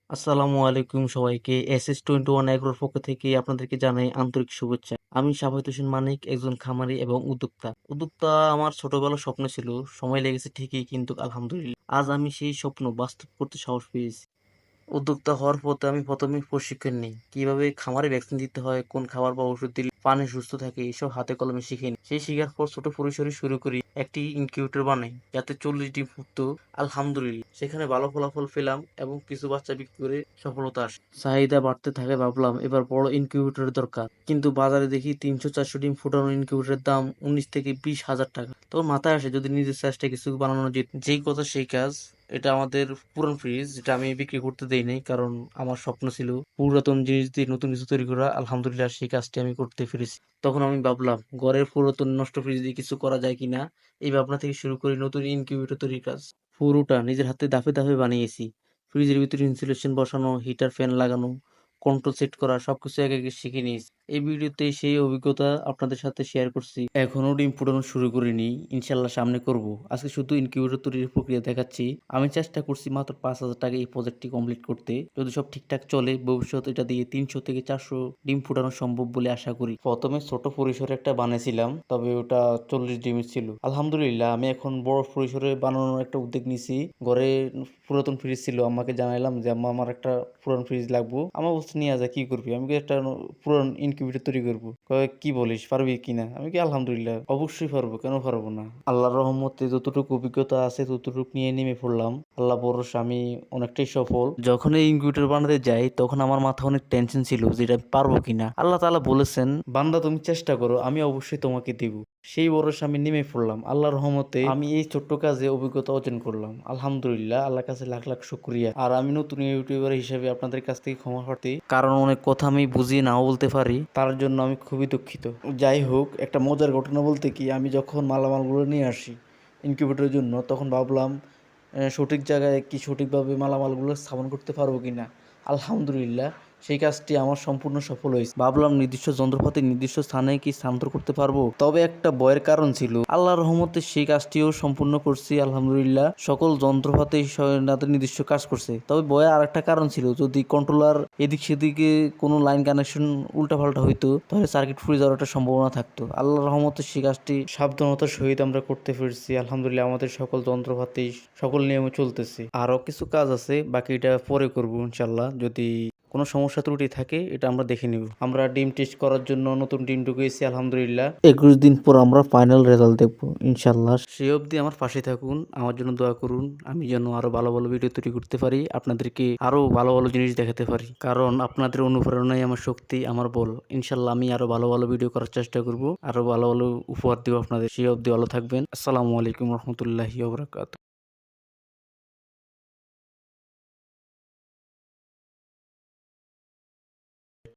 আসসালামু আলাইকুম সবাইকে। SS21 এগ্রোর পক্ষ থেকে আপনাদেরকে জানাই আন্তরিক শুভেচ্ছা। আমি শাফায়েত হোসেন মানিক, একজন খামারি এবং উদ্যোক্তা। আমার ছোটবেলার স্বপ্ন ছিল, সময় লেগেছে ঠিকই, কিন্তু আলহামদুলিল্লাহ আজ আমি সেই স্বপ্ন বাস্তব করতে সাহস পেয়েছি। উদ্যোক্তা হওয়ার পথে আমি প্রথমে প্রশিক্ষণ নিই, কিভাবে খামারে ভ্যাকসিন দিতে হয়, কোন খাবার বা ওষুধ দিলে প্রাণী সুস্থ থাকে, এসব হাতে কলমে শিখে নিই। সেই শিখার পর ছোট পরিসরে শুরু করি, একটি ইনকিউবেটর বানাই যাতে 40 ডিম ফুটতো। আলহামদুলিল্লাহ সেখানে ভালো ফলাফল পেলাম এবং কিছু বাচ্চা বিক্রি করে সফলতা আসে। চাহিদা বাড়তে থাকে, ভাবলাম এবার বড় ইনকিউবেটরের দরকার। কিন্তু বাজারে দেখি 300-400 ডিম ফুটানো ইনকিউবেটরের দাম 19 থেকে 20 হাজার টাকা। তখন মাথায় আসে যদি নিজের চেষ্টায় কিছু বানানো যেত। যেই কথা সেই কাজ। এটা আমাদের পুরান ফ্রিজ, যেটা আমি বিক্রি করতে দেই নাই, কারণ আমার স্বপ্ন ছিল পুরাতন জিনিস দিয়ে নতুন কিছু তৈরি করা। আলহামদুলিল্লাহ সেই কাজটি আমি করতে পেরেছি। তখন আমি ভাবলাম ঘরের পুরাতন নষ্ট ফ্রিজ দিয়ে কিছু করা যায় কিনা। এই ভাবনা থেকে শুরু করি নতুন ইনকিউবেটর তৈরির কাজ। পুরোটা নিজের হাতে ধাপে ধাপে বানিয়েছি। ফ্রিজের ভিতরে ইনসুলেশন বসানো, হিটার ফ্যান লাগানো, কন্ট্রোল সেট করা, সবকিছু একে একে শিখে নিয়েছি। এই ভিডিওতে সেই অভিজ্ঞতা আপনাদের সাথে শেয়ার করছি। এখনো ডিম ফুটানো শুরু করিনি, ইনশাল্লাহ সামনে করব। আজকে শুধু ইনকিউবেটর তৈরির প্রক্রিয়া দেখাচ্ছি। আমি চেষ্টা করছি মাত্র 5,000 টাকা এই প্রজেক্টটি কমপ্লিট করতে। যদি সব ঠিকঠাক চলে, ভবিষ্যতে এটা দিয়ে 300 থেকে 400 ডিম ফুটানো সম্ভব বলে আশা করি। প্রথমে ছোট পরিসরে একটা বানিয়েছিলাম, তবে ওটা 40 ডিমের ছিল। আলহামদুলিল্লাহ আমি এখন বড় পরিসরে বানানোর একটা উদ্যোগ নিছি। ঘরে পুরাতন ফ্রিজ ছিল, আম্মাকে জানাইলাম যে আম্মা আমার একটা পুরান ফ্রিজ লাগবো। আমা বলছে নিয়ে যা, কি করবি? আমি কি একটা পুরান ইনকিউবেটর তৈরি করবো। কয় কি বলিস, পারবি কিনা? আমি কি আলহামদুলিল্লাহ অবশ্যই পারবো, কেন পারবো না। আল্লাহর রহমতে যতটুকু অভিজ্ঞতা আছে ততটুকু নিয়ে নেমে পড়লাম। আল্লাহ ভরসা আমি অনেকটাই সফল। যখন এই ইনকিউবেটর বানাতে যাই তখন আমার মাথা অনেক টেনশন ছিল যে এটা পারবো কিনা। আল্লাহ তাআলা বলেছেন, বান্দা তুমি চেষ্টা করো, আমি অবশ্যই তোমাকে দিব। সেই ভরসা আমি নেমে পড়লাম। আল্লাহর রহমতে আমি এই ছোট্ট কাজে অভিজ্ঞতা অর্জন করলাম। আলহামদুলিল্লাহ, আল্লাহর কাছে লাখ লাখ শুকরিয়া। আর আমি নতুন ইউটিউবার হিসেবে আপনাদের কাছ থেকে ক্ষমা প্রার্থী, কারণ অনেক কথা আমি বুঝি নাও বলতে পারি, তার জন্য আমি খুবই দুঃখিত। যাই হোক, একটা মজার ঘটনা বলতে কি, আমি যখন মালামালগুলো নিয়ে আসি ইনকিউবেটরের জন্য, তখন ভাবলাম সঠিক জায়গায় কি সঠিকভাবে মালামালগুলো স্থাপন করতে পারবো কিনা। আলহামদুলিল্লাহ সেই কাজটি আমার সম্পূর্ণ সফল হয়েছে। ভাবলাম নির্দিষ্ট যন্ত্রপাতি নির্দিষ্ট স্থানে কি স্থানান্তর করতে পারবো, তবে একটা ভয়ের কারণ ছিল। আল্লাহর রহমতে সেই কাজটিও সম্পূর্ণ করছি। আলহামদুলিল্লাহ সকল যন্ত্রপাতি তাদের নির্দিষ্ট কাজ করছে, তবে ভয়ের আরেকটা কারণ ছিল, যদি কন্ট্রোলার এদিক সেদিকে কোনো লাইন কানেকশন উল্টাপাল্টা হইতো তাহলে সার্কিট ফুরে যাওয়ার একটা সম্ভাবনা থাকতো। আল্লাহর রহমতে সেই কাজটি সাবধানতার সহিত আমরা করতে পেরেছি। আলহামদুলিল্লাহ আমাদের সকল যন্ত্রপাতি সকল নিয়মে চলতেছে। আরো কিছু কাজ আছে, বাকিটা পরে করবো ইনশাল্লাহ। যদি কোনো সমস্যা ত্রুটি থাকে এটা আমরা দেখে নিব। আমরা ডিম টেস্ট করার জন্য নতুন ডিম ঢুকিয়েছি আলহামদুলিল্লাহ। 21 দিন পর আমরা ফাইনাল রেজাল্ট দেখবো ইনশাল্লাহ। সেই অবধি আমার পাশে থাকুন, আমার জন্য দোয়া করুন, আমি যেন আরো ভালো ভালো ভিডিও তৈরি করতে পারি, আপনাদেরকে আরো ভালো ভালো জিনিস দেখাতে পারি। কারণ আপনাদের অনুপ্রেরণাই আমার শক্তি, আমার বল। ইনশাল্লাহ আমি আরো ভালো ভালো ভিডিও করার চেষ্টা করব, আরো ভালো ভালো উপহার দিব আপনাদের। সেই অবধি ভালো থাকবেন। আসসালামু আলাইকুম রহমতুল্লাহি ওয়া বারাকাতুহু।